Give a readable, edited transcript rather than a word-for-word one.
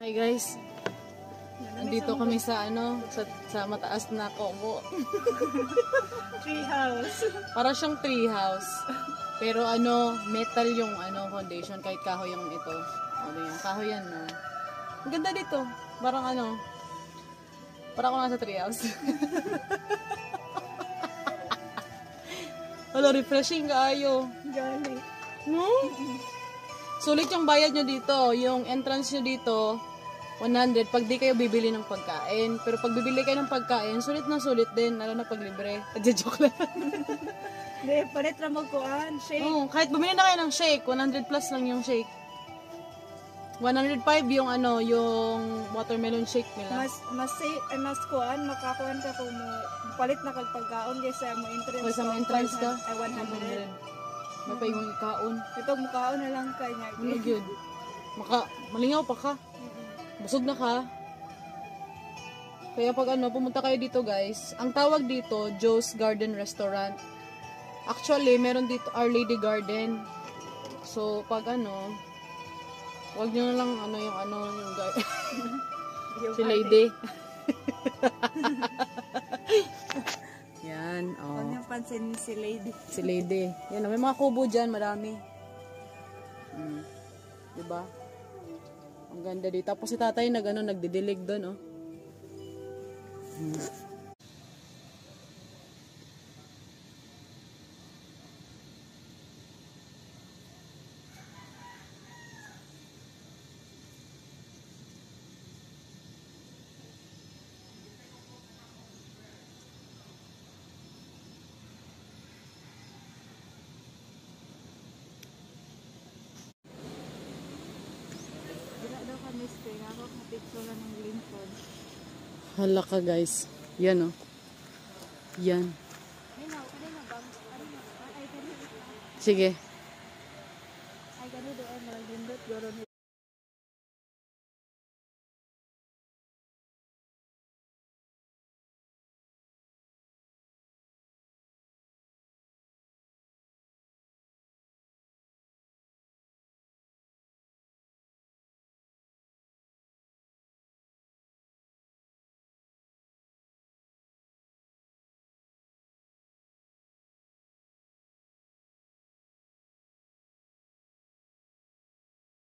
Hi guys, nandito kami sa sa mataas na kobo. Tree house. Para siyang tree house. Pero metal yung foundation kahit kahoy yung ito. Yan, kahoy yan, no. Ang ganda dito. Parang parang ako nasa tree house. Refreshing kaayo. Gali. No? Sulit yung bayad nyo dito. Yung entrance nyo dito, 100 pag di kayo bibili ng pagkain. Pero pag bibili kayo ng pagkain, sulit na sulit din. Lalo na pag libre. Joke lang. Hindi, palit na magkuhan. Shake. Kahit bumili na kayo ng shake, 100 plus lang yung shake. 105 yung yung watermelon shake nila. Mas kuhan, makakuhan ka kung palit na kag pagkaon kaysa mo entrance. Kaysa mo entrance ka? Ay, 100. May pa yung kaon. Ito, mukhaon na lang kanya. Ano yun? Malingaw pa ka. Busog na ka. Kaya pag pumunta kayo dito guys, ang tawag dito, Joe's Garden Restaurant. Actually, meron dito Our Lady Garden. So, pag wag nyo na lang yung garden. Si Lady. Yan, Huwag niyang pansin si Lady. Si Lady. Yan, may mga kubo dyan, marami. Diba? Ang ganda dito. Tapos si tatay nagdidilig doon, oh. Hala ka guys. Yan oh. Yan. Sige.